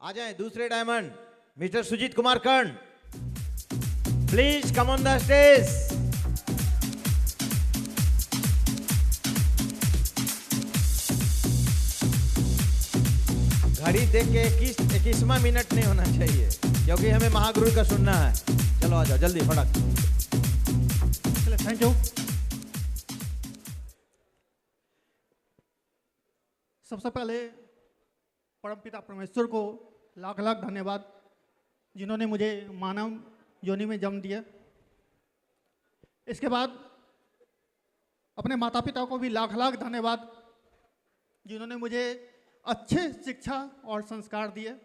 आ जाए दूसरे diamond mister Sujeet Kumar Karn, please come on the stage. घड़ी देख के 21वां मिनट नहीं होना चाहिए क्योंकि हमें महागुरु का सुनना है। चलो आ जाओ जल्दी फटाक। चलो थैंक यू। सबसे पहले परमपिता परमेश्वर को लाख लाख धन्यवाद जिन्होंने मुझे मानव योनि में जन्म दिया। इसके बाद अपने माता पिता को भी लाख लाख धन्यवाद जिन्होंने मुझे अच्छे शिक्षा और संस्कार दिए,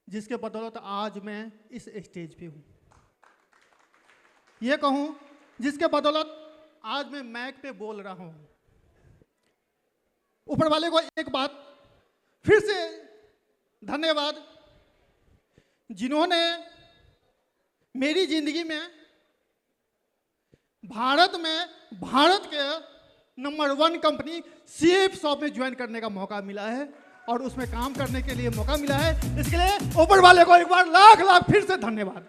जिसके बदौलत आज मैं इस स्टेज पे हूँ। ये कहूँ जिसके बदौलत आज मैं माइक पे बोल रहा हूँ। ऊपर वाले को एक बात फिर से धन्यवाद जिन्होंने मेरी जिंदगी में भारत के नंबर 1 कंपनी सीएफ शॉप में ज्वाइन करने का मौका मिला है और उसमें काम करने के लिए मौका मिला है। इसके लिए ऊपर वाले को एक बार लाख लाख फिर से धन्यवाद।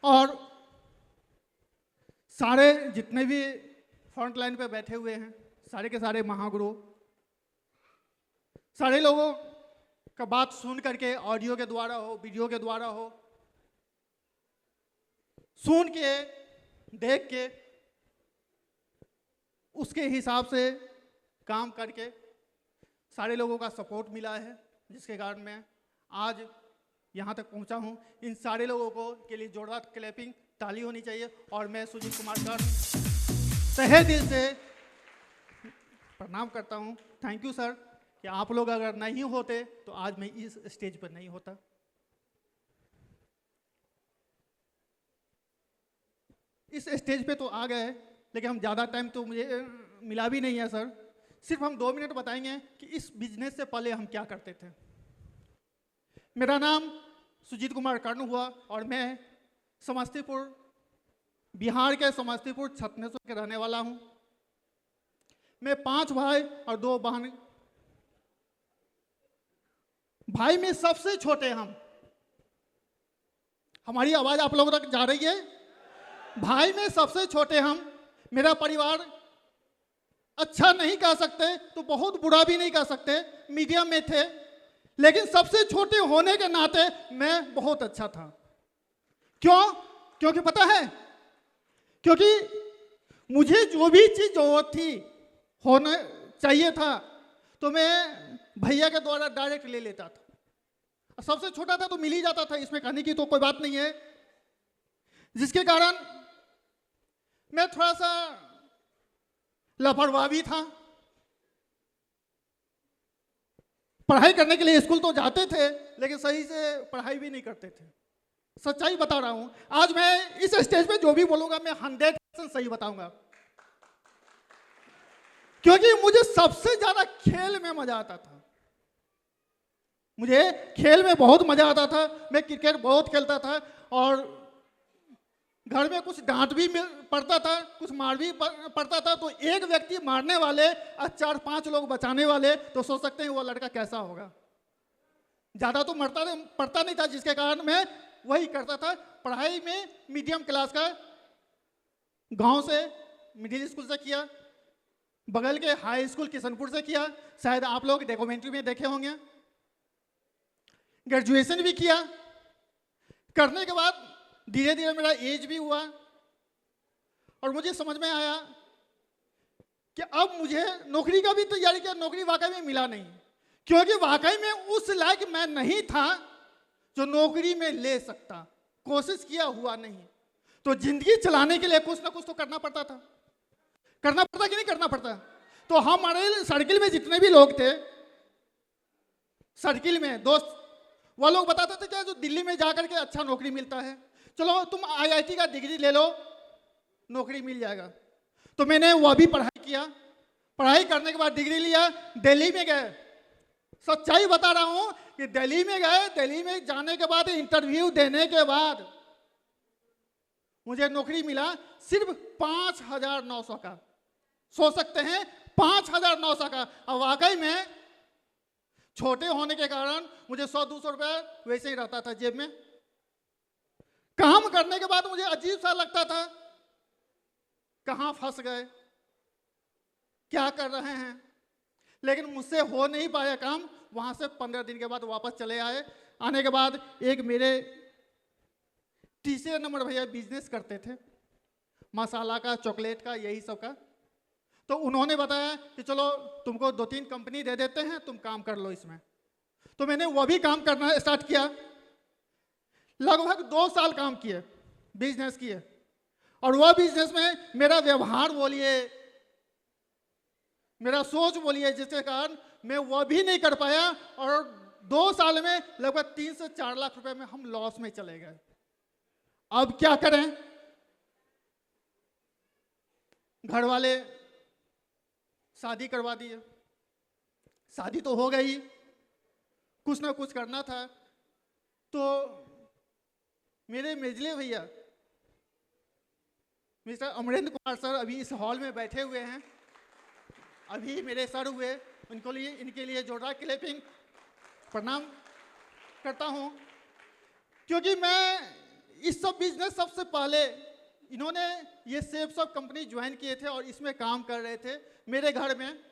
और सारे जितने भी फ्रंट लाइन पे बैठे हुए हैं, सारे के सारे महागुरु, सारे लोगों का बात सुन करके ऑडियो के द्वारा हो, वीडियो के द्वारा हो, सुन के देख के उसके हिसाब से काम करके सारे लोगों का सपोर्ट मिला है, जिसके कारण मैं आज यहाँ तक पहुँचा हूँ। इन सारे लोगों को के लिए जोरदार क्लैपिंग ताली होनी चाहिए। और मैं सुजीत कुमार कर्ण तहे दिल से प्रणाम करता हूँ। थैंक यू सर कि आप लोग अगर नहीं होते तो आज मैं इस स्टेज पर नहीं होता। इस स्टेज पे तो आ गए, लेकिन हम ज़्यादा टाइम तो मुझे मिला भी नहीं है सर। सिर्फ हम 2 मिनट बताएंगे कि इस बिजनेस से पहले हम क्या करते थे। मेरा नाम सुजीत कुमार कर्ण हुआ और मैं समस्तीपुर, बिहार के समस्तीपुर छतनेश्वर के रहने वाला हूँ। मैं 5 भाई और 2 बहन। भाई में सबसे छोटे हम। हमारी आवाज़ आप लोगों तक जा रही है? भाई में सबसे छोटे हम। मेरा परिवार अच्छा नहीं कह सकते तो बहुत बुरा भी नहीं कह सकते, मीडियम में थे, लेकिन सबसे छोटे होने के नाते मैं बहुत अच्छा था। क्यों? क्योंकि पता है, क्योंकि मुझे जो भी चीज़ जरूरत थी, होना चाहिए था, तो मैं भैया के द्वारा डायरेक्ट ले लेता था। सबसे छोटा था तो मिल ही जाता था, इसमें कहने की तो कोई बात नहीं है। जिसके कारण मैं थोड़ा सा लापरवाह भी था। पढ़ाई करने के लिए स्कूल तो जाते थे, लेकिन सही से पढ़ाई भी नहीं करते थे। सच्चाई बता रहा हूं। आज मैं इस स्टेज पे जो भी बोलूंगा मैं 100% सही बताऊंगा, क्योंकि मुझे सबसे ज्यादा खेल में मजा आता था। मुझे खेल में बहुत मजा आता था। मैं क्रिकेट बहुत खेलता था और घर में कुछ डांट भी पड़ता था, कुछ मार भी पड़ता था। तो एक व्यक्ति मारने वाले और 4-5 लोग बचाने वाले, तो सोच सकते हैं वो लड़का कैसा होगा। ज्यादा तो पड़ता नहीं था, जिसके कारण मैं वही करता था। पढ़ाई में मीडियम क्लास का, गांव से मिडिल स्कूल से किया, बगल के हाई स्कूल किशनपुर से किया, शायद आप लोग डॉक्यूमेंट्री में देखे होंगे। ग्रेजुएशन भी किया। करने के बाद धीरे धीरे मेरा एज भी हुआ और मुझे समझ में आया कि अब मुझे नौकरी का भी तैयारी किया। नौकरी वाकई में मिला नहीं, क्योंकि वाकई में उस लायक मैं नहीं था जो नौकरी में ले सकता। कोशिश किया, हुआ नहीं। तो जिंदगी चलाने के लिए कुछ ना कुछ तो करना पड़ता था। करना पड़ता कि नहीं करना पड़ता? तो हमारे सर्किल में जितने भी लोग थे, सर्किल में दोस्त, वो लोग बताते थे क्या जो दिल्ली में जाकर के अच्छा नौकरी मिलता है, चलो तुम आईआईटी का डिग्री ले लो, नौकरी मिल जाएगा। तो मैंने वह भी पढ़ाई किया। पढ़ाई करने के बाद डिग्री लिया, दिल्ली में गए। सच्चाई बता रहा हूं कि दिल्ली में गए। दिल्ली में जाने के बाद, इंटरव्यू देने के बाद मुझे नौकरी मिला सिर्फ 5,900 का। सोच सकते हैं 5,900 का। और वाकई में छोटे होने के कारण मुझे 100-200 रुपए वैसे ही रहता था जेब में। काम करने के बाद मुझे अजीब सा लगता था, कहाँ फंस गए, क्या कर रहे हैं। लेकिन मुझसे हो नहीं पाया काम। वहां से 15 दिन के बाद वापस चले आए। आने के बाद एक मेरे तीसरे नंबर भैया बिजनेस करते थे, मसाला का, चॉकलेट का, यही सब का। तो उन्होंने बताया कि चलो तुमको 2-3 कंपनी दे देते हैं, तुम काम कर लो इसमें। तो मैंने वो भी काम करना स्टार्ट किया। लगभग 2 साल काम किए, बिजनेस किए। और वह बिजनेस में मेरा व्यवहार बोलिए, मेरा सोच बोलिए, जिसके कारण मैं वह भी नहीं कर पाया। और 2 साल में लगभग 3 से 4 लाख रुपए में हम लॉस में चले गए। अब क्या करें? घर वाले शादी करवा दिए। शादी तो हो गई, कुछ ना कुछ करना था। तो मेरे मेजले भैया मिस्टर अमरेंद्र कुमार सर अभी इस हॉल में बैठे हुए हैं। अभी मेरे सर हुए, इनके लिए जोरदार क्लैपिंग, प्रणाम करता हूं। क्योंकि मैं इस सब बिजनेस सबसे पहले, इन्होंने ये सेफ सब कंपनी ज्वाइन किए थे और इसमें काम कर रहे थे मेरे घर में।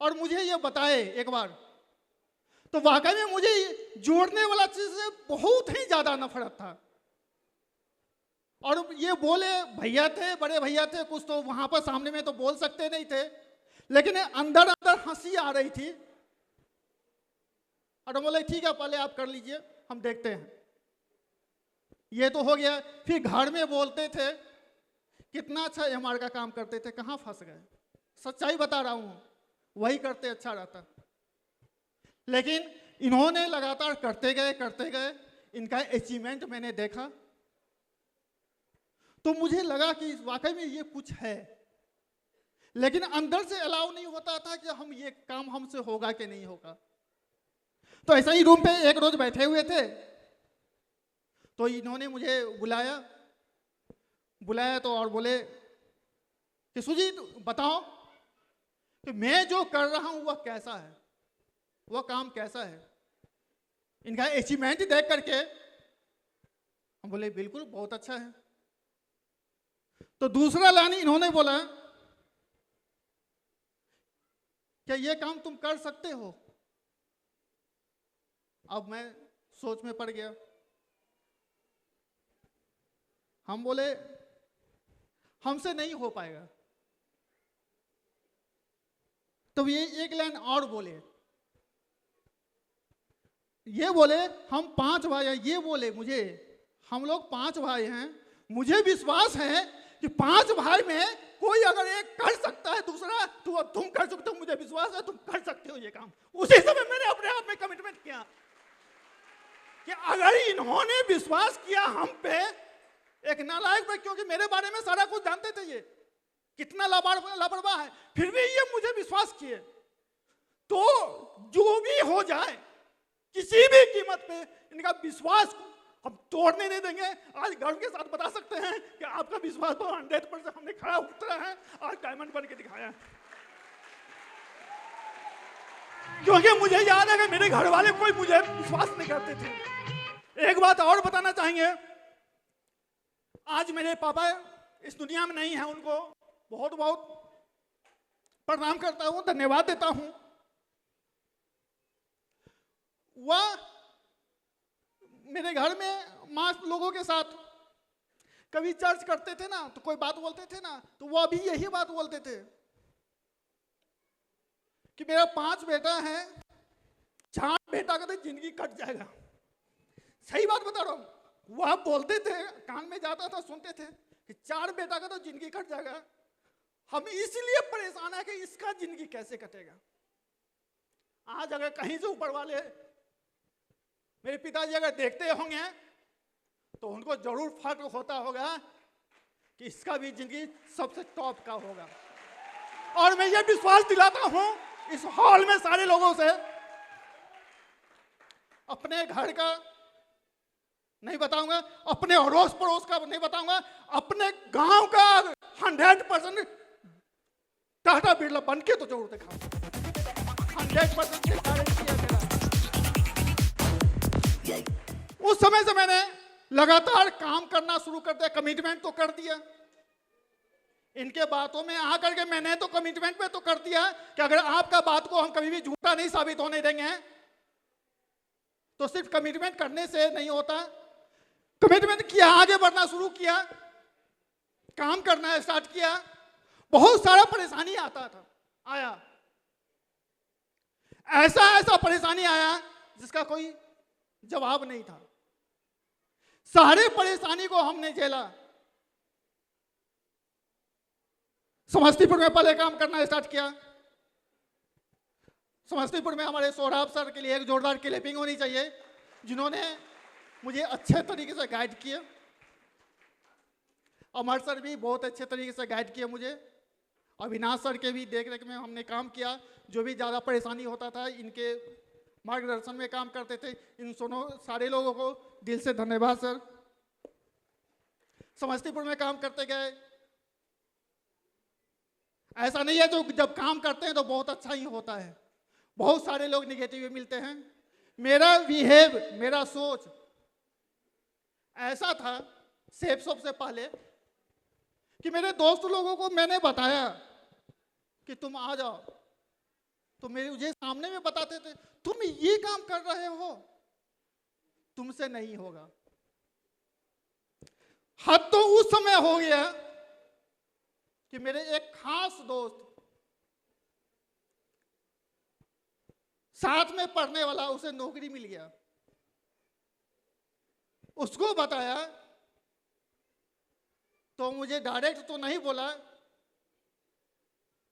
और मुझे ये बताए एक बार, तो वाकई में मुझे जोड़ने वाला चीज से बहुत ही ज्यादा नफरत था। और ये बोले भैया थे, बड़े भैया थे, कुछ तो वहां पर सामने में तो बोल सकते नहीं थे, लेकिन अंदर अंदर हंसी आ रही थी। और बोले ठीक है, पहले आप कर लीजिए, हम देखते हैं। ये तो हो गया। फिर घर में बोलते थे कितना अच्छा एमआर का काम करते थे, कहाँ फंस गए। सच्चाई बता रहा हूं, वही करते अच्छा रहता। लेकिन इन्होंने लगातार करते गए। इनका अचीवमेंट मैंने देखा तो मुझे लगा कि वाकई में ये कुछ है। लेकिन अंदर से अलाउ नहीं होता था कि हम ये काम हमसे होगा कि नहीं होगा। तो ऐसा ही रूम पे एक रोज बैठे हुए थे, तो इन्होंने मुझे बुलाया तो और बोले कि सुजीत बताओ कि मैं जो कर रहा हूं वह कैसा है, वह काम कैसा है। इनका अचीवमेंट देख करके हम बोले बिल्कुल बहुत अच्छा है। तो दूसरा लाइन इन्होंने बोला क्या ये काम तुम कर सकते हो? अब मैं सोच में पड़ गया। हम बोले हमसे नहीं हो पाएगा। तो ये एक लाइन और बोले, ये बोले हम 5 भाई हैं। ये बोले मुझे, हम लोग 5 भाई हैं, मुझे विश्वास है कि 5 भाई में कोई अगर एक कर सकता है, दूसरा तो तुम कर सकते हो, मुझे विश्वास है तुम कर सकते हो ये काम। उसी समय मैंने अपने आप में कमिटमेंट किया कि अगर इन्होंने विश्वास किया हम पे, एक नालायक पे, क्योंकि मेरे बारे में सारा कुछ जानते थे ये कितना लापरवाह है, फिर भी ये मुझे विश्वास किए, तो जो भी हो जाए किसी भी कीमत पे इनका विश्वास हम तोड़ने नहीं देंगे। आज गर्व के साथ बता सकते हैं कि आपका विश्वास पर 100% हमने खड़ा उतरा है, आज डायमंड बन के दिखाया। क्योंकि मुझे याद है कि मेरे घर वाले कोई मुझे विश्वास नहीं करते थे। एक बात और बताना चाहेंगे, आज मेरे पापा इस दुनिया में नहीं है, उनको बहुत बहुत प्रणाम करता हूं, धन्यवाद देता हूं। वह मेरे घर में माँ लोगों के साथ कभी चर्च करते थे ना, तो कोई बात बोलते थे ना, तो वह भी यही बात बोलते थे कि मेरा 5 बेटा है, 4 बेटा का तो जिंदगी कट जाएगा। सही बात बता रहा हूं। वह बोलते थे, कान में जाता था, सुनते थे कि 4 बेटा का तो जिंदगी कट जाएगा। हम इसलिए परेशान है कि इसका जिंदगी कैसे कटेगा। आज अगर कहीं से ऊपर वाले मेरे पिताजी अगर देखते होंगे तो उनको जरूर फर्क होता होगा कि इसका भी जिंदगी सबसे टॉप का होगा। और मैं ये विश्वास दिलाता हूं इस हॉल में सारे लोगों से, अपने घर का नहीं बताऊंगा, अपने अड़ोस पड़ोस का नहीं बताऊंगा, अपने गांव का 100% टाटा बिरला बन के तो जरूर दिखाऊंगा। 100% गारंटी है। उस समय से मैंने लगातार काम करना शुरू कर दिया, कमिटमेंट तो कर दिया। इनके बातों में आकर के मैंने तो कमिटमेंट पे तो कर दिया कि अगर आपका बात को हम कभी भी झूठा नहीं साबित होने देंगे। तो सिर्फ कमिटमेंट करने से नहीं होता, कमिटमेंट किया, आगे बढ़ना शुरू किया, काम करना स्टार्ट किया। बहुत सारा परेशानी आता था, आया, ऐसा परेशानी आया जिसका कोई जवाब नहीं था। सारे परेशानी को हमने झेला। समस्तीपुर में पहले काम करना स्टार्ट किया। समस्तीपुर में हमारे सौरभ सर के लिए एक जोरदार क्लैपिंग होनी चाहिए, जिन्होंने मुझे अच्छे तरीके से गाइड किया। अमर सर भी बहुत अच्छे तरीके से गाइड किए मुझे। अविनाश सर के भी देख रेख में हमने काम किया। जो भी ज़्यादा परेशानी होता था इनके मार्गदर्शन में काम करते थे। इन दोनों सारे लोगों को दिल से धन्यवाद सर। समस्तीपुर में काम करते गए। ऐसा नहीं है जो जब काम करते हैं तो बहुत अच्छा ही होता है, बहुत सारे लोग निगेटिव मिलते हैं। मेरा बिहेव, मेरा सोच ऐसा था सेफ शॉप से पहले कि मेरे दोस्त लोगों को मैंने बताया कि तुम आ जाओ, तो मेरे मुझे सामने में बताते थे तुम ये काम कर रहे हो, तुमसे नहीं होगा। हद तो उस समय हो गया कि मेरे एक खास दोस्त, साथ में पढ़ने वाला, उसे नौकरी मिल गया। उसको बताया तो मुझे डायरेक्ट तो नहीं बोला,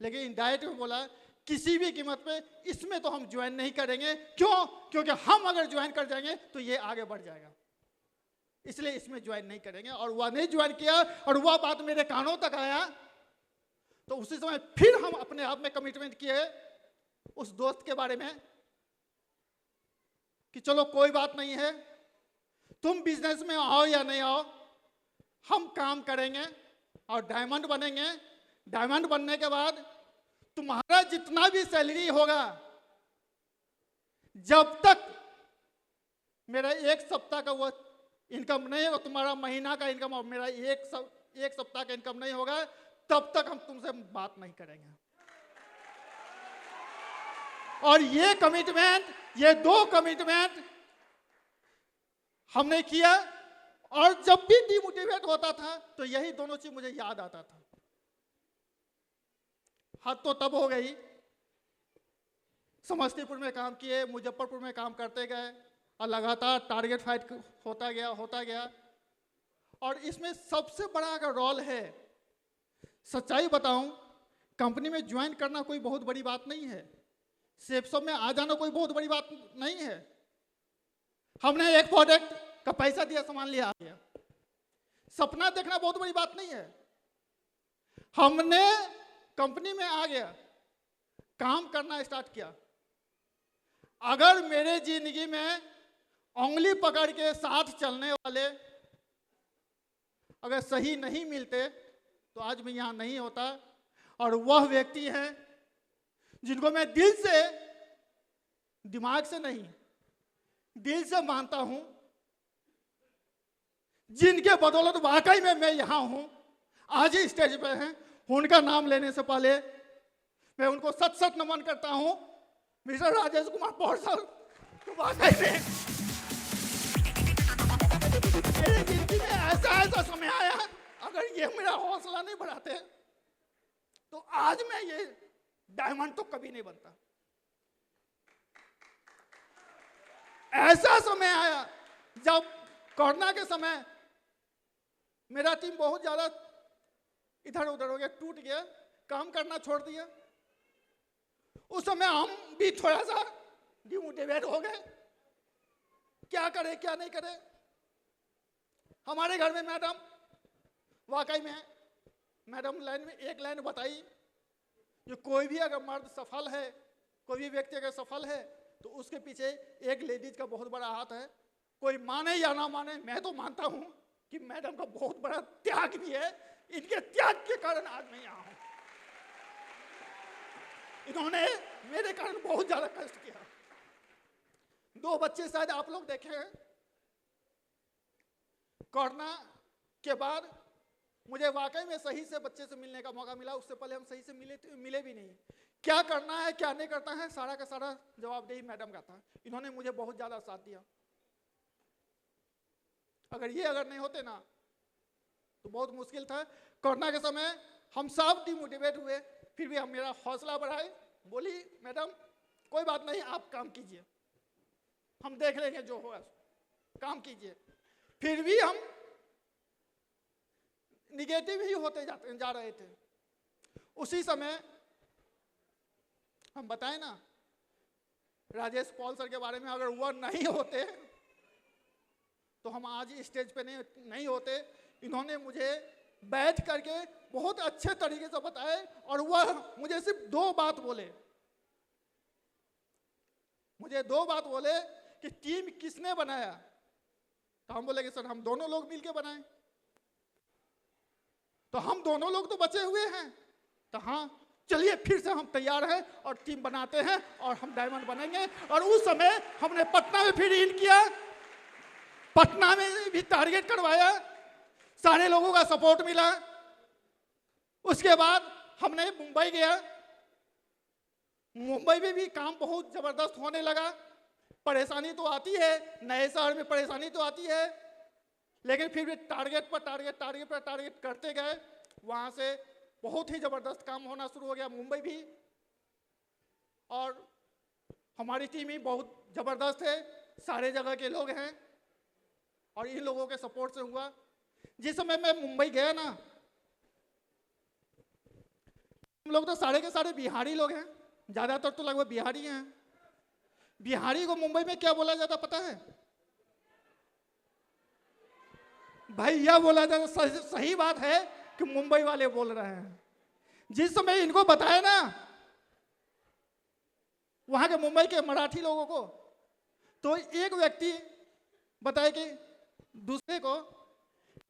लेकिन इनडायरेक्ट में बोला किसी भी कीमत पे इसमें तो हम ज्वाइन नहीं करेंगे। क्यों? क्योंकि हम अगर ज्वाइन कर जाएंगे तो ये आगे बढ़ जाएगा, इसलिए इसमें ज्वाइन नहीं करेंगे। और वह नहीं ज्वाइन किया और वह बात मेरे कानों तक आया। तो उसी समय फिर हम अपने आप में कमिटमेंट किए उस दोस्त के बारे में कि चलो कोई बात नहीं है, तुम बिजनेस में आओ या नहीं आओ, हम काम करेंगे और डायमंड बनेंगे। डायमंड बनने के बाद तुम्हारा जितना भी सैलरी होगा, जब तक मेरा एक सप्ताह का वो इनकम नहीं होगा, तुम्हारा महीना का इनकम और मेरा एक सप्ताह का इनकम नहीं होगा, तब तक हम तुमसे बात नहीं करेंगे। और ये कमिटमेंट, ये 2 कमिटमेंट हमने किया। और जब भी डिमोटिवेट होता था तो यही दोनों चीज मुझे याद आता था। हद तो तब हो गई, समस्तीपुर में काम किए, मुजफ्फरपुर में काम करते गए और लगातार टारगेट फाइट होता गया। और इसमें सबसे बड़ा अगर रोल है, सच्चाई बताऊं, कंपनी में ज्वाइन करना कोई बहुत बड़ी बात नहीं है, सेफ शॉप में आ जाना कोई बहुत बड़ी बात नहीं है। हमने एक प्रोडक्ट का पैसा दिया, सामान लिया, आ गया। सपना देखना बहुत बड़ी बात नहीं है। हमने कंपनी में आ गया, काम करना स्टार्ट किया। अगर मेरे जिंदगी में उंगली पकड़ के साथ चलने वाले अगर सही नहीं मिलते तो आज मैं यहां नहीं होता। और वह व्यक्ति हैं जिनको मैं दिल से, दिमाग से नहीं, दिल से मानता हूं, जिनके बदौलत वाकई में मैं यहां हूं, आज ही स्टेज पे हैं। उनका नाम लेने से पहले मैं उनको सत नमन करता हूं। मिस्टर राजेश कुमार पौड़ सर, तो वाकई में मेरी जिंदगी में ऐसा समय आया, अगर ये मेरा हौसला नहीं बढ़ाते तो आज मैं ये डायमंड तो कभी नहीं बनता। ऐसा समय आया जब कोरोना के समय मेरा टीम बहुत ज्यादा इधर उधर हो गया, टूट गया, काम करना छोड़ दिया। उस समय हम भी थोड़ा सा डिमोटिवेट हो गए, क्या करें क्या नहीं करें। हमारे घर में मैडम, वाकई में मैडम लाइन में एक लाइन बताई कि कोई भी अगर मर्द सफल है, कोई भी व्यक्ति अगर सफल है तो उसके पीछे एक लेडीज का बहुत बड़ा हाथ है। कोई माने या ना माने, मैं तो मानता हूं कि मैडम का बहुत बड़ा त्याग भी है। इनके त्याग के कारण आज मैं यहां हूं। इन्होंने मेरे कारण बहुत ज्यादा कष्ट किया। 2 बच्चे शायद आप लोग देखे हैं, कोरोना के बाद मुझे वाकई में सही से बच्चे से मिलने का मौका मिला। उससे पहले हम सही से मिले भी नहीं। क्या करना है क्या नहीं करना है सारा का सारा जवाबदेही मैडम का था। इन्होंने मुझे बहुत ज्यादा साथ दिया। अगर नहीं होते ना तो बहुत मुश्किल था। कोरोना के समय हम सब डिमोटिवेट हुए, फिर भी हम मेरा हौसला बढ़ाए। बोली मैडम कोई बात नहीं, आप काम कीजिए, हम देख लेंगे जो होगा, काम कीजिए। फिर भी हम निगेटिव ही होते जा रहे थे। उसी समय हम बताएं ना, राजेश पॉल सर के बारे में, अगर वह नहीं होते तो हम आज स्टेज पे नहीं होते। इन्होंने मुझे बैठ करके बहुत अच्छे तरीके से बताए और वह मुझे सिर्फ दो बात बोले। मुझे दो बात बोले कि टीम किसने बनाया, तो हम बोले कि सर हम दोनों लोग मिलके बनाए। तो हम दोनों लोग तो बचे हुए हैं, तो हाँ चलिए फिर से हम तैयार हैं और टीम बनाते हैं और हम डायमंड बनेंगे। और उस समय हमने पटना में फिर इन किया, पटना में भी टारगेट करवाया, सारे लोगों का सपोर्ट मिला। उसके बाद हमने मुंबई गया, मुंबई में भी काम बहुत जबरदस्त होने लगा। परेशानी तो आती है, नए शहर में परेशानी तो आती है, लेकिन फिर भी टारगेट पर टारगेट करते गए। वहां से बहुत ही जबरदस्त काम होना शुरू हो गया मुंबई भी। और हमारी टीम ही बहुत जबरदस्त है, सारे जगह के लोग हैं और इन लोगों के सपोर्ट से हुआ। जिस समय मैं मुंबई गया ना, हम लोग तो सारे के सारे बिहारी लोग हैं, ज्यादातर तो लगभग बिहारी हैं। बिहारी को मुंबई में क्या बोला जाता पता है भाई? यह बोला जाता, सही बात है कि मुंबई वाले बोल रहे हैं। जिस समय इनको बताया ना वहां के मुंबई के मराठी लोगों को, तो एक व्यक्ति बताए कि दूसरे को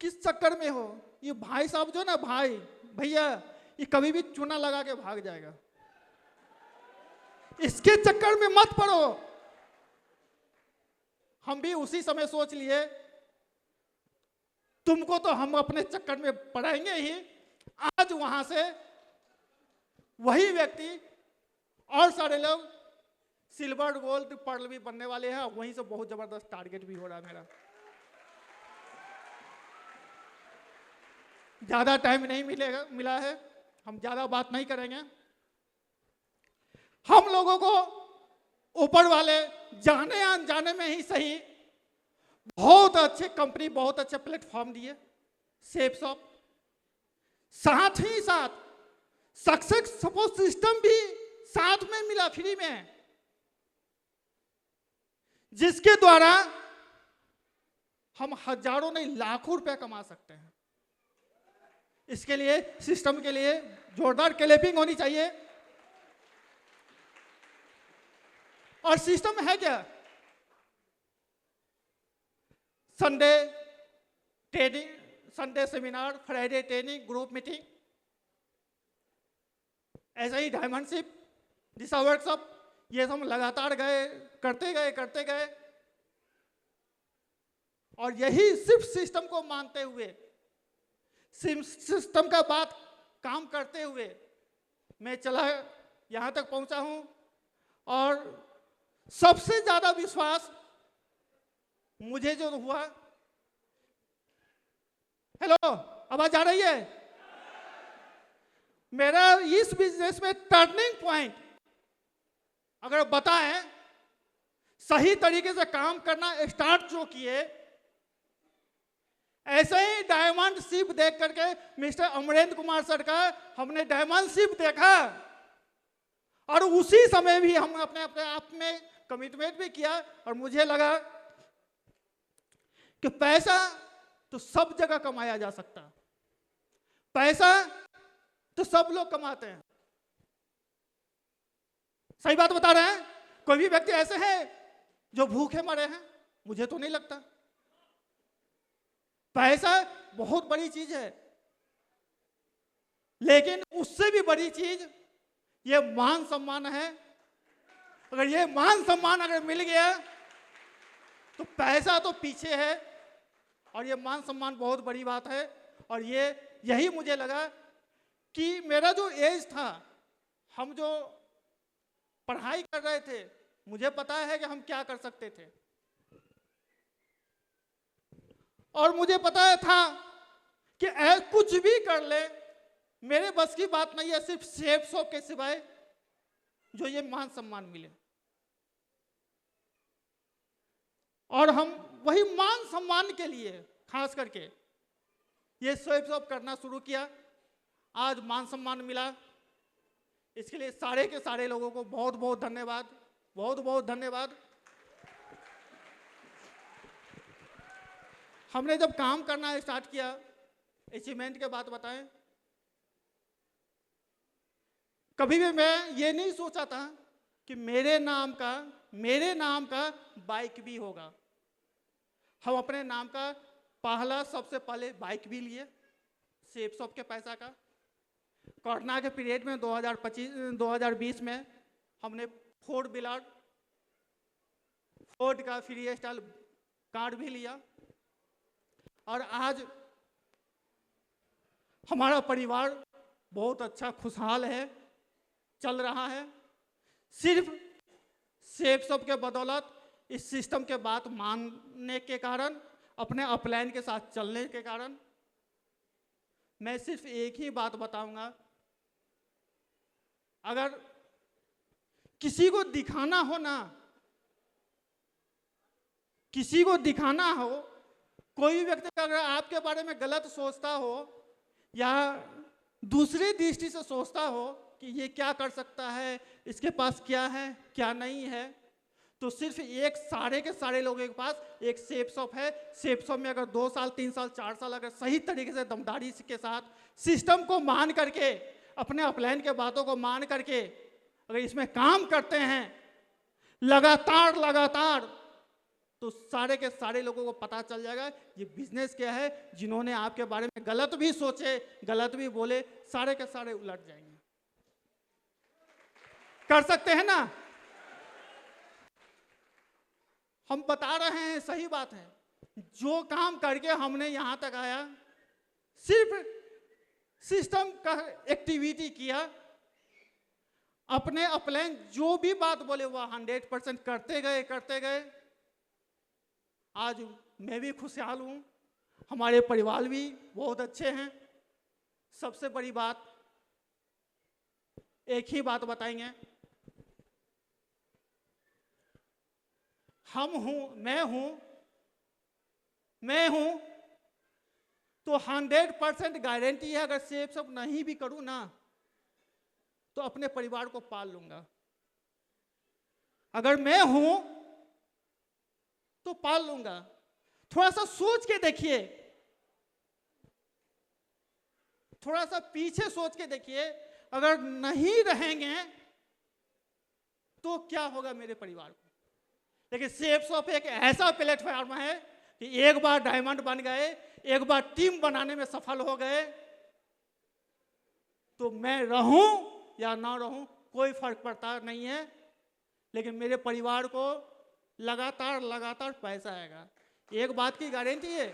किस चक्कर में हो, ये भाई साहब जो ना भाई भैया ये कभी भी चूना लगा के भाग जाएगा, इसके चक्कर में मत पड़ो। हम भी उसी समय सोच लिए तुमको तो हम अपने चक्कर में पड़ाएंगे ही। आज वहां से वही व्यक्ति और सारे लोग सिल्वर गोल्ड पर्ल भी बनने वाले हैं। वहीं से बहुत जबरदस्त टारगेट भी हो रहा है मेरा। ज्यादा टाइम नहीं मिला है, हम ज्यादा बात नहीं करेंगे। हम लोगों को ऊपर वाले जाने अनजाने में ही सही बहुत अच्छे कंपनी, बहुत अच्छे प्लेटफॉर्म दिए, सेफ शॉप, साथ ही साथ सक्सेस सपोर्ट सिस्टम भी साथ में मिला फ्री में, जिसके द्वारा हम हजारों नहीं लाखों रुपए कमा सकते हैं। इसके लिए सिस्टम के लिए जोरदार क्लैपिंग होनी चाहिए। और सिस्टम है क्या? Sunday training, Sunday seminar, Friday training, group meeting, ऐसा ही डायमंडशिप, दिशा वर्कशॉप, ये हम लगातार करते गए। और यही सिर्फ सिस्टम को मानते हुए, सिस्टम का बात काम करते हुए मैं चला यहां तक पहुंचा हूं। और सबसे ज्यादा विश्वास मुझे जो हुआ, हेलो आवाज आ रही है? मेरा इस बिजनेस में टर्निंग पॉइंट अगर बताएं, सही तरीके से काम करना स्टार्ट जो किए, ऐसे ही डायमंड शिप देख करके मिस्टर अमरेंद्र कुमार सर का हमने डायमंड शिप देखा और उसी समय भी हम अपने आप में कमिटमेंट भी किया। और मुझे लगा कि पैसा तो सब जगह कमाया जा सकता, पैसा तो सब लोग कमाते हैं। सही बात बता रहे हैं? कोई भी व्यक्ति ऐसे हैं जो भूखे मरे हैं? मुझे तो नहीं लगता। पैसा बहुत बड़ी चीज है, लेकिन उससे भी बड़ी चीज ये मान सम्मान है। अगर ये मान सम्मान अगर मिल गया तो पैसा तो पीछे है और ये मान सम्मान बहुत बड़ी बात है। और यही मुझे लगा कि मेरा जो एज था, हम जो पढ़ाई कर रहे थे, मुझे पता है कि हम क्या कर सकते थे, और मुझे पता था कि कुछ भी कर ले, मेरे बस की बात नहीं है सिर्फ शेफ शॉप के सिवाय जो ये मान सम्मान मिले। और हम वही मान सम्मान के लिए खास करके ये शेफ शॉप करना शुरू किया। आज मान सम्मान मिला, इसके लिए सारे के सारे लोगों को बहुत बहुत धन्यवाद, बहुत बहुत धन्यवाद। हमने जब काम करना स्टार्ट किया, अचीवमेंट के बात बताएं, कभी भी मैं ये नहीं सोचा था कि मेरे नाम का बाइक भी होगा। हम अपने नाम का पहला सबसे पहले बाइक भी लिए शेफ शॉप के पैसा का। कोरोना के पीरियड में 2020 में हमने फोर्ड का फ्री स्टाइल कार्ड भी लिया। और आज हमारा परिवार बहुत अच्छा खुशहाल है, चल रहा है, सिर्फ शेफ शॉप के बदौलत, इस सिस्टम के बात मानने के कारण, अपने अपलाइन के साथ चलने के कारण। मैं सिर्फ एक ही बात बताऊंगा, अगर किसी को दिखाना हो ना, किसी को दिखाना हो, कोई व्यक्ति अगर आपके बारे में गलत सोचता हो या दूसरी दृष्टि से सोचता हो कि ये क्या कर सकता है, इसके पास क्या है क्या नहीं है, तो सिर्फ एक सारे के सारे लोगों के पास एक शेफ शॉप है। शेफ शॉप में अगर 2 साल 3 साल 4 साल अगर सही तरीके से दमदारी के साथ सिस्टम को मान करके, अपने अपलाइन के बातों को मान करके अगर इसमें काम करते हैं लगातार, तो सारे के सारे लोगों को पता चल जाएगा ये बिजनेस क्या है। जिन्होंने आपके बारे में गलत भी सोचे, गलत भी बोले, सारे के सारे उलट जाएंगे। कर सकते हैं ना? हम बता रहे हैं, सही बात है। जो काम करके हमने यहां तक आया, सिर्फ सिस्टम का एक्टिविटी किया, अपने अपलाइन जो भी बात बोले वो 100% करते गए। आज मैं भी खुशहाल हूं, हमारे परिवार भी बहुत अच्छे हैं। सबसे बड़ी बात, एक ही बात बताएंगे, मैं हूं तो 100% गारंटी है, अगर शेफ शॉप नहीं भी करूं ना तो अपने परिवार को पाल लूंगा। अगर मैं हूं तो पाल लूंगा। थोड़ा सा सोच के देखिए, थोड़ा सा पीछे सोच के देखिए, अगर नहीं रहेंगे तो क्या होगा मेरे परिवार को। लेकिन शेफ शॉप एक ऐसा प्लेटफॉर्म है कि एक बार डायमंड बन गए, एक बार टीम बनाने में सफल हो गए, तो मैं रहूं या ना रहूं कोई फर्क पड़ता नहीं है। लेकिन मेरे परिवार को लगातार पैसा आएगा। एक बात की गारंटी है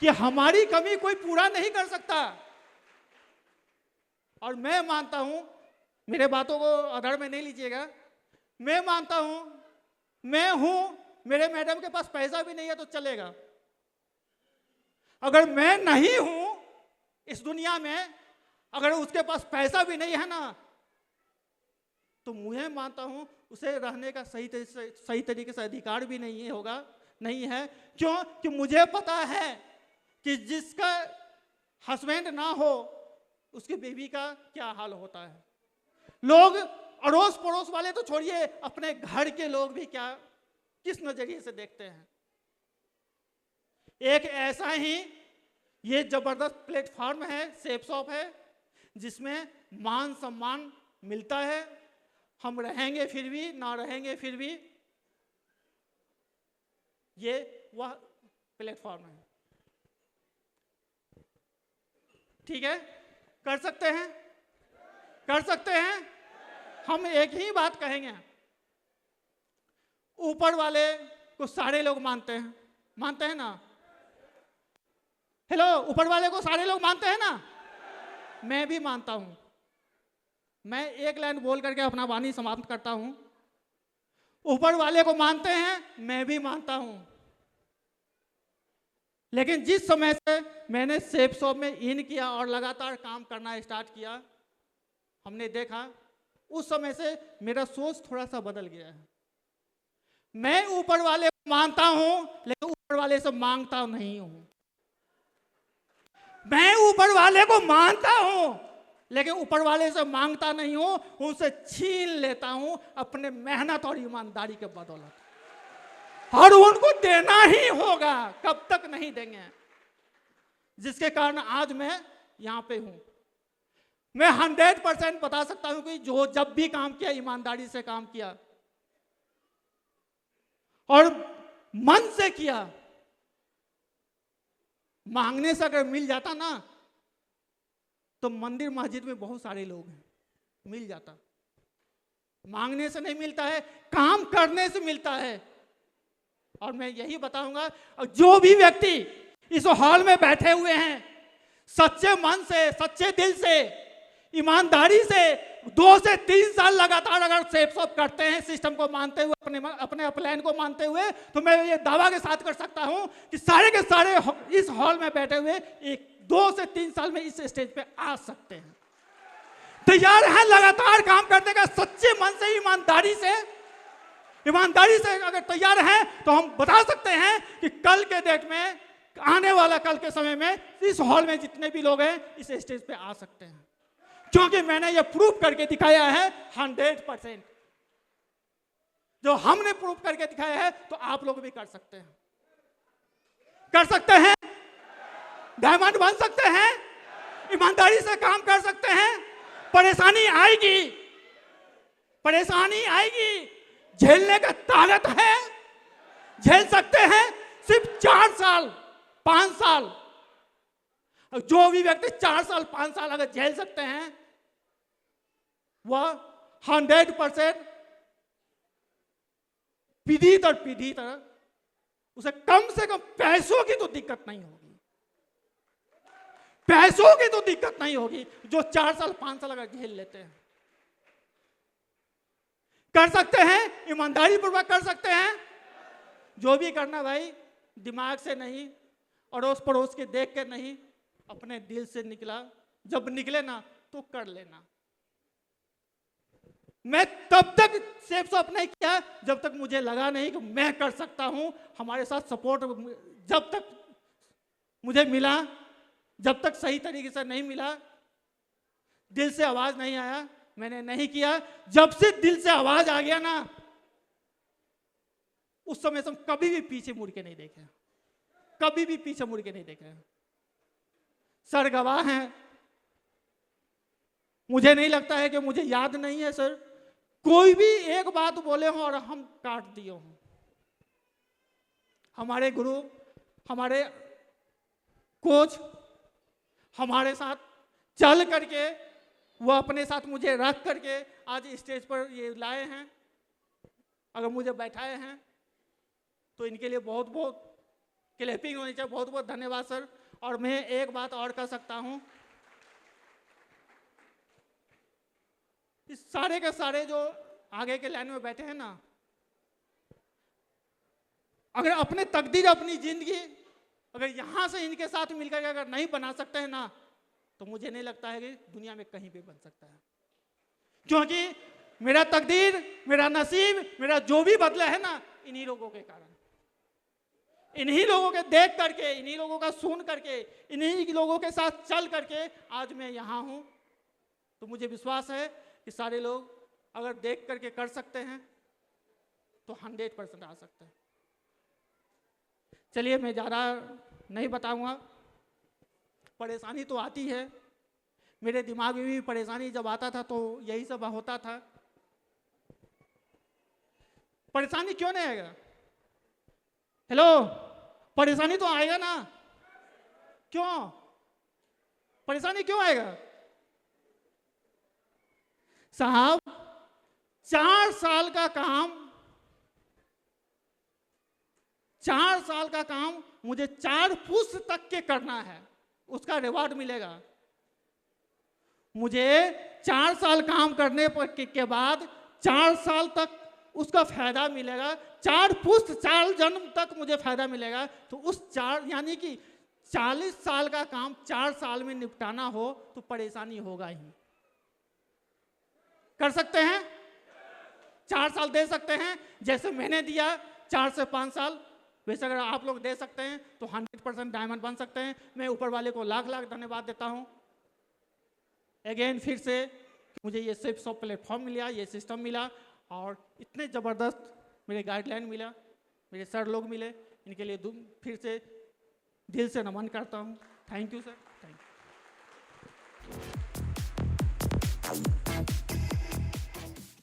कि हमारी कमी कोई पूरा नहीं कर सकता। और मैं मानता हूं, मेरे बातों को आधार में नहीं लीजिएगा, मैं मानता हूं, मैं हूं, मेरे मैडम के पास पैसा भी नहीं है तो चलेगा। अगर मैं नहीं हूं इस दुनिया में, अगर उसके पास पैसा भी नहीं है ना, तो मुझे मानता हूं उसे रहने का सही तरीके से अधिकार भी नहीं है। क्यों? कि मुझे पता है कि जिसका हस्बैंड ना हो उसकी बेबी का क्या हाल होता है। लोग अड़ोस पड़ोस वाले तो छोड़िए, अपने घर के लोग भी किस नजरिए से देखते हैं। एक ऐसा ही ये जबरदस्त प्लेटफॉर्म है, शेफ शॉप है, जिसमें मान सम्मान मिलता है। हम रहेंगे फिर भी, ना रहेंगे फिर भी, ये वह प्लेटफॉर्म है। ठीक है, कर सकते हैं। हम एक ही बात कहेंगे, ऊपर वाले को सारे लोग मानते हैं ना, हेलो, ऊपर वाले को सारे लोग मानते हैं ना? मैं भी मानता हूं। मैं एक लाइन बोल करके अपना वाणी समाप्त करता हूं। ऊपर वाले को मानते हैं, मैं भी मानता हूं। लेकिन जिस समय से मैंने शेप शॉप में इन किया और लगातार काम करना स्टार्ट किया, हमने देखा उस समय से मेरा सोच थोड़ा सा बदल गया है। मैं ऊपर वाले को मानता हूं, लेकिन ऊपर वाले से मांगता नहीं हूं। मैं ऊपर वाले को मानता हूं, लेकिन ऊपर वाले से मांगता नहीं हूं, उनसे छीन लेता हूं अपने मेहनत और ईमानदारी के बदौलत। और उनको देना ही होगा, कब तक नहीं देंगे। जिसके कारण आज मैं यहां पे हूं। मैं 100% बता सकता हूं कि जो जब भी काम किया ईमानदारी से काम किया और मन से किया। मांगने से अगर मिल जाता ना, तो मंदिर मस्जिद में बहुत सारे लोग हैं, मिल जाता। मांगने से नहीं मिलता है, काम करने से मिलता है। और मैं यही बताऊंगा, जो भी व्यक्ति इस हॉल में बैठे हुए हैं, सच्चे मन से, सच्चे दिल से, ईमानदारी से 2 से 3 साल लगातार अगर शेप शॉप करते हैं, सिस्टम को मानते हुए, अपने प्लान को मानते हुए, तो मैं ये दावा के साथ कर सकता हूं कि सारे के सारे इस हॉल में बैठे हुए 2 से 3 साल में इस स्टेज पे आ सकते हैं। तैयार है लगातार काम करने का, सच्चे मन से, ईमानदारी से अगर तैयार हैं, तो हम बता सकते हैं कि कल के डेट में, आने वाला कल के समय में इस हॉल में जितने भी लोग हैं इस स्टेज पे आ सकते हैं। क्योंकि मैंने ये प्रूफ करके दिखाया है 100%। जो हमने प्रूफ करके दिखाया है, तो आप लोग भी कर सकते हैं। कर सकते हैं, डायमंड बन सकते हैं, ईमानदारी से काम कर सकते हैं। परेशानी आएगी, झेलने का ताकत है, झेल सकते हैं। सिर्फ 4 साल 5 साल, जो भी व्यक्ति 4 साल 5 साल अगर झेल सकते हैं, वह 100% पीढ़ी दर पीढ़ी तक उसे कम से कम पैसों की तो दिक्कत नहीं होगी। पैसों की तो दिक्कत नहीं होगी, जो 4 साल 5 साल अगर झेल लेते हैं। कर सकते हैं, ईमानदारी पूर्वक कर सकते हैं। जो भी करना भाई, दिमाग से नहीं, अड़ोस पड़ोस के देख के नहीं, अपने दिल से निकला। जब निकले ना, तो कर लेना। मैं तब तक शेप शॉप नहीं किया जब तक मुझे लगा नहीं कि मैं कर सकता हूं। हमारे साथ सपोर्ट जब तक मुझे मिला, जब तक सही तरीके से नहीं मिला, दिल से आवाज नहीं आया, मैंने नहीं किया। जब से दिल से आवाज आ गया ना, उस समय से हम कभी भी पीछे मुड़ के नहीं देखे, कभी भी पीछे मुड़ के नहीं देखे। सर गवाह हैं, मुझे नहीं लगता है कि मुझे याद नहीं है सर कोई भी एक बात बोले हो और हम काट दिए हों। हमारे गुरु, हमारे कोच हमारे साथ चल करके, वो अपने साथ मुझे रख करके आज स्टेज पर ये लाए हैं। अगर मुझे बैठाए हैं तो इनके लिए बहुत बहुत क्लैपिंग होनी चाहिए। बहुत बहुत धन्यवाद सर। और मैं एक बात और कह सकता हूं, इस सारे के सारे जो आगे के लाइन में बैठे हैं ना, अगर अपने तकदीर, अपनी जिंदगी अगर यहां से इनके साथ मिलकर अगर नहीं बना सकते हैं ना, तो मुझे नहीं लगता है कि दुनिया में कहीं भी बन सकता है। क्योंकि मेरा तकदीर, मेरा नसीब, मेरा जो भी बदला है ना, इन्हीं लोगों के कारण, इन्हीं लोगों के देख करके, इन्हीं लोगों का सुन करके, इन्हीं लोगों के साथ चल करके आज मैं यहां हूं। तो मुझे विश्वास है कि सारे लोग अगर देख करके कर सकते हैं तो 100% आ सकते हैं। चलिए, मैं ज़्यादा नहीं बताऊंगा। परेशानी तो आती है, मेरे दिमाग में भी परेशानी जब आता था तो यही सब होता था। परेशानी क्यों नहीं आएगा? हेलो, परेशानी तो आएगा ना? क्यों परेशानी क्यों आएगा साहब? 4 साल का काम 4 साल का काम मुझे 4 पुष्प तक के करना है, उसका रिवॉर्ड मिलेगा। मुझे 4 साल काम करने के बाद 4 साल तक उसका फायदा मिलेगा, 4 पुष्प 4 जन्म तक मुझे फायदा मिलेगा। तो उस 4 यानी कि 40 साल का काम 4 साल में निपटाना हो तो परेशानी होगा ही। कर सकते हैं? 4 साल दे सकते हैं, जैसे मैंने दिया 4 से 5 साल, वैसे अगर आप लोग दे सकते हैं तो 100% डायमंड बन सकते हैं। मैं ऊपर वाले को लाख लाख धन्यवाद देता हूं। अगेन फिर से मुझे ये सिर्फ प्लेटफॉर्म मिला, ये सिस्टम मिला और इतने ज़बरदस्त मेरे गाइडलाइन मिला, मेरे सर लोग मिले, इनके लिए फिर से दिल से नमन करता हूँ। Thank you sir, thank you.